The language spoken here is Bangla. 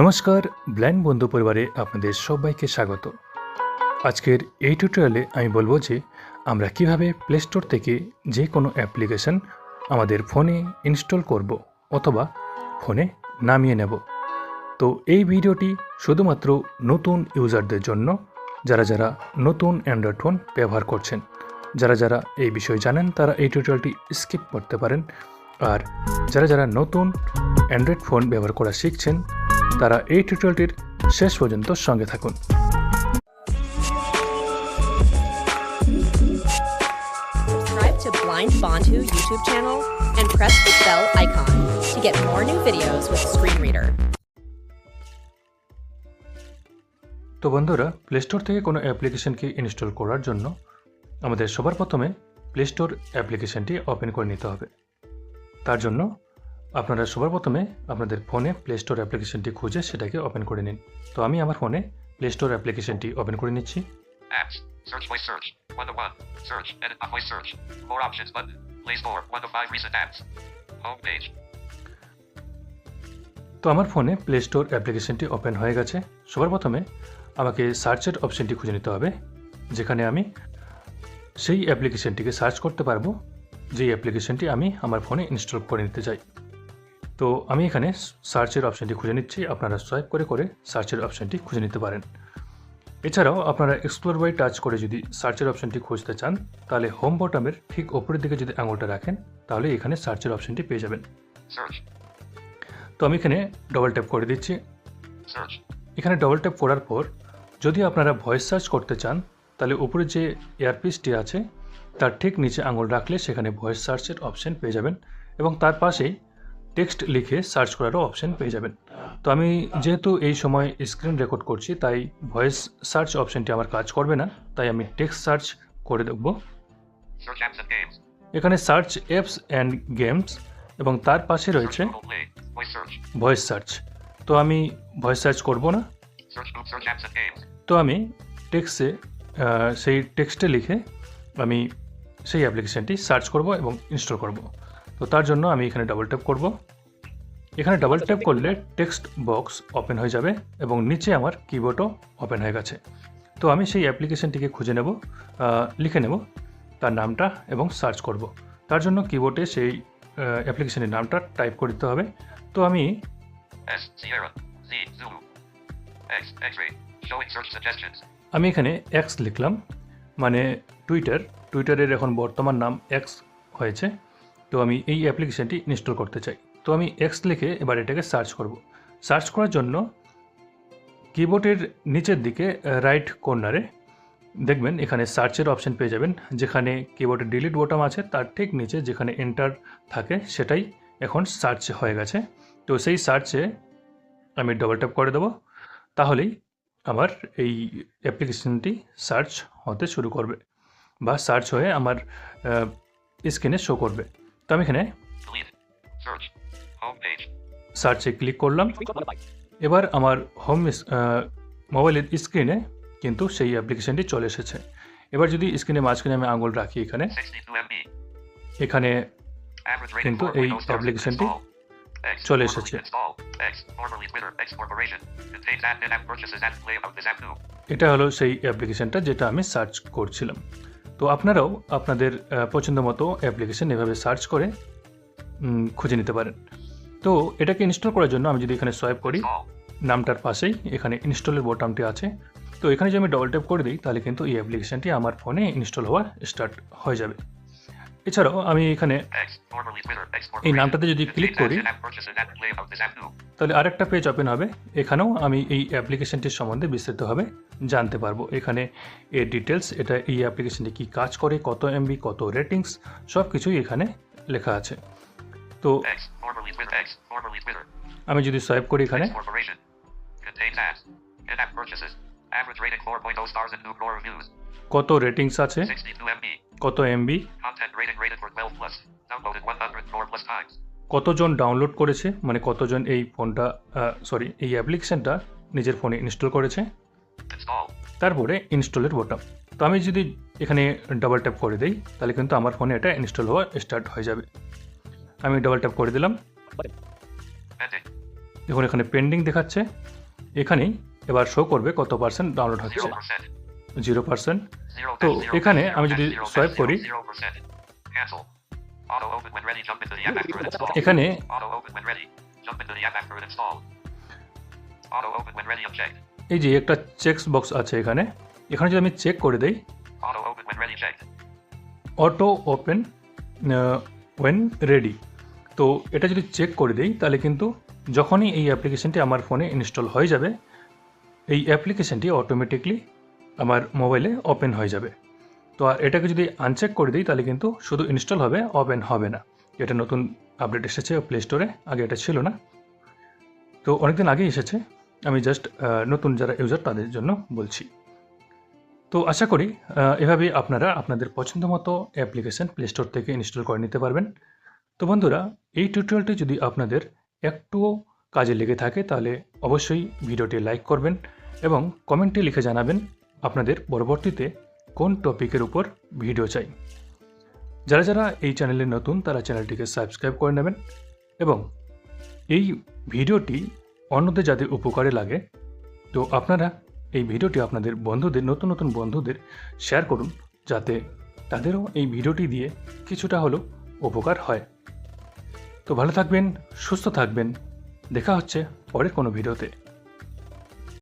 নমস্কার, ব্লাইন্ড বন্ধু পরিবারে আপনাদের সবাইকে স্বাগত। আজকের এই টিউটোরিয়ালে আমি বলবো যে আমরা কিভাবে প্লে স্টোর থেকে যে কোনো অ্যাপ্লিকেশন আমাদের ফোনে ইনস্টল করব অথবা ফোনে নামিয়ে নেব। তো এই ভিডিওটি শুধুমাত্র নতুন ইউজারদের জন্য, যারা নতুন অ্যান্ড্রয়েড ফোন ব্যবহার করছেন। যারা এই বিষয়ে জানেন তারা এই টিউটোরিয়ালটি স্কিপ করতে পারেন, আর যারা নতুন অ্যান্ড্রয়েড ফোন ব্যবহার করা শিখছেন তারা এই টিউটোরিয়ালটির শেষ পর্যন্ত সঙ্গে থাকুন। Subscribe to Blind Bondhu YouTube channel and press the bell icon to get more new videos with Screen Reader. তো বন্ধুরা, প্লে স্টোর থেকে কোনো অ্যাপ্লিকেশনকে ইনস্টল করার জন্য আমাদের সবার প্রথমে প্লে স্টোর অ্যাপ্লিকেশনটি ওপেন করে নিতে হবে। তার জন্য আপনারা সবার প্রথমে আপনাদের ফোনে প্লে স্টোর অ্যাপ্লিকেশনটি খুঁজে সেটাকে ওপেন করে নিন। তো আমি আমার ফোনে প্লে স্টোর অ্যাপ্লিকেশনটি ওপেন করে নিচ্ছি। Apps. Search voice search. 1 to 1. Search. Edit a voice search. More options button. Play Store. 1 to 5 recent apps. Home page. তো আমার ফোনে প্লে স্টোর অ্যাপ্লিকেশনটি ওপেন হয়ে গেছে। সবার প্রথমে আমাকে সার্চের অপশনটি খুঁজে নিতে হবে, যেখানে আমি সেই অ্যাপ্লিকেশনটিকে সার্চ করতে পারবো যেই অ্যাপ্লিকেশনটি আমি আমার ফোনে ইনস্টল করে নিতে চাই। তো আমি এখানে সার্চের অপশনটি খুঁজে নিচ্ছি। আপনারা সোয়াইপ করে করে সার্চের অপশনটি খুঁজে নিতে পারেন। এছাড়াও আপনারা এক্সপ্লোর বাই টাচ করে যদি সার্চের অপশনটি খুঁজতে চান, তাহলে হোম বটমের ঠিক ওপরের দিকে যদি আঙুলটা রাখেন, তাহলে এখানে সার্চের অপশনটি পেয়ে যাবেন। তো আমি এখানে ডবল ট্যাপ করে দিচ্ছি। এখানে ডবল ট্যাপ করার পর যদি আপনারা ভয়েস সার্চ করতে চান, তাহলে উপরে যে এয়ারপিসটি আছে তার ঠিক নিচে আঙুল রাখলে সেখানে ভয়েস সার্চের অপশন পেয়ে যাবেন, এবং তার পাশেই টেক্সট লিখে সার্চ করারও অপশন পেয়ে যাবেন। তো আমি যেহেতু এই সময় স্ক্রিন রেকর্ড করছি, তাই ভয়েস সার্চ অপশনটি আমার কাজ করবে না, তাই আমি টেক্সট সার্চ করে দেখব। এখানে সার্চ অ্যাপস অ্যান্ড গেমস এবং তার পাশে রয়েছে ভয়েস সার্চ। তো আমি ভয়েস সার্চ করব না, তো আমি টেক্সটে সেই টেক্সটে লিখে আমি সেই অ্যাপ্লিকেশনটি সার্চ করব এবং ইনস্টল করব। তো তার জন্য আমি এখানে ডাবল ট্যাপ করব। এখানে ডাবল ট্যাপ করলে টেক্সট বক্স ওপেন হয়ে যাবে এবং নিচে আমার কিবোর্ডও ওপেন হয়ে গেছে। তো আমি সেই অ্যাপ্লিকেশনটিকে খুঁজে নেব, লিখে নেব তার নামটা এবং সার্চ করব। তার জন্য কিবোর্ডে সেই অ্যাপ্লিকেশনের নামটা টাইপ করে দিতে হবে। তো আমি এখানে এক্স লিখলাম, মানে টুইটারের এখন বর্তমান নাম এক্স হয়েছে। তো আমি এই অ্যাপ্লিকেশনটি ইনস্টল করতে চাই। তো আমি এক্স লিখে এবার এটাকে সার্চ করব। সার্চ করার জন্য কিবোর্ডের নিচের দিকে রাইট কর্নারে দেখবেন এখানে সার্চের অপশন পেয়ে যাবেন। যেখানে কিবোর্ডের ডিলিট বোতাম আছে তার ঠিক নিচে যেখানে এন্টার থাকে সেটাই এখন সার্চ হয়ে গেছে। তো সেই সার্চে আমি ডবল ট্যাপ করে দেবো, তাহলেই আমার এই অ্যাপ্লিকেশনটি সার্চ হতে শুরু করবে বা সার্চ হয়ে আমার স্ক্রিনে শো করবে। তো আমি এখানে সার্চে ক্লিক করলাম। এবার আমার হোম মোবাইলের স্ক্রিনে কিন্তু সেই অ্যাপ্লিকেশনটি চলে এসেছে। এবার যদি স্ক্রিনে মাঝখানে আমি আঙুল রাখি, এখানে কিন্তু এই অ্যাপ্লিকেশনটি চলে এসেছে। এটা হলো সেই অ্যাপ্লিকেশনটা যেটা আমি সার্চ করছিলাম। তো আপনারাও আপনাদের পছন্দ মতো অ্যাপ্লিকেশন এভাবে সার্চ করে খুঁজে নিতে পারেন। তো এটাকে ইনস্টল করার জন্য আমি যদি এখানে সোয়াইপ করি, নামটার পাশেই এখানে ইনস্টলের বোতামটি আছে। তো এখানে যদি আমি ডবল ট্যাপ করে দিই, তাহলে কিন্তু এই অ্যাপ্লিকেশনটি আমার ফোনে ইনস্টল হওয়া স্টার্ট হয়ে যাবে। এছাড়াও আমি এখানে এই নামটাতে যদি ক্লিক করি, তাহলে আরেকটা পেজ ওপেন হবে। এখানেও আমি এই অ্যাপ্লিকেশনটির সম্বন্ধে বিস্তারিতভাবে জানতে পারবো। এখানে এর ডিটেলস, এটা এই অ্যাপ্লিকেশনটি কী কাজ করে, কত এমবি, কত রেটিংস, সব কিছুই এখানে লেখা আছে। তো আমি যদি সোয়াইপ করি, এখানে কত রেটিংস আছে, কত এমবি, কতজন ডাউনলোড করেছে, মানে কতজন এই ফোনটা এই অ্যাপ্লিকেশনটা নিজের ফোনে ইনস্টল করেছে, তারপরে ইনস্টলের বোতাম। তো আমি যদি এখানে ডাবল ট্যাপ করে দিই, তাহলে কিন্তু আমার ফোনে এটা ইনস্টল হওয়া স্টার্ট হয়ে যাবে। আমি ডাবল ট্যাপ করে দিলাম। দেখুন এখানে পেন্ডিং দেখাচ্ছে, এখানেই এবার শো করবে কত পার্সেন্ট ডাউনলোড হচ্ছে। 0%. 0%। 0. তো এখানে আমি যদি সোয়াইপ করি, 0%. Cancel. Auto open when ready. Jump into the app after it installed. এখানে Auto open when ready. Jump into the app after it installed. Auto open when ready. Unchecked. এই যে একটা চেকস বক্স আছে এখানে, এখানে যদি আমি চেক করে দেই Auto open when ready. Checked. Auto open when ready, তো এটা যদি চেক করে দেই তাহলে কিন্তু যখনই এই অ্যাপ্লিকেশনটি আমার ফোনে ইনস্টল হয়ে যাবে, এই অ্যাপ্লিকেশনটি অটোমেটিকলি আমার মোবাইলে ওপেন হয়ে যাবে। তো আর এটাকে যদি আনচেক করে দিই তাহলে কিন্তু শুধু ইনস্টল হবে, ওপেন হবে না। এটা নতুন আপডেট এসেছে প্লে স্টোরে, আগে এটা ছিল না। তো অনেকদিন আগেই এসেছে, আমি জাস্ট নতুন যারা ইউজার তাদের জন্য বলছি। তো আশা করি এভাবেই আপনারা আপনাদের পছন্দ মতো অ্যাপ্লিকেশন প্লে স্টোর থেকে ইনস্টল করে নিতে পারবেন। তো বন্ধুরা, এই টিউটোরিয়ালটি যদি আপনাদের একটুও কাজে লেগে থাকে তাহলে অবশ্যই ভিডিওটি লাইক করবেন এবং কমেন্টে লিখে জানাবেন আপনাদের পরবর্তীতে কোন টপিকের উপর ভিডিও চাই। যারা যারা এই চ্যানেলে নতুন তারা চ্যানেলটিকে সাবস্ক্রাইব করে নেবেন এবং এই ভিডিওটি অন্যদের যাদের উপকারে লাগে তো আপনারা এই ভিডিওটি আপনাদের বন্ধুদের, নতুন নতুন বন্ধুদের শেয়ার করুন, যাতে তাদেরও এই ভিডিওটি দিয়ে কিছুটা হলেও উপকার হয়। তো ভালো থাকবেন, সুস্থ থাকবেন, দেখা হচ্ছে পরের কোনো ভিডিওতে।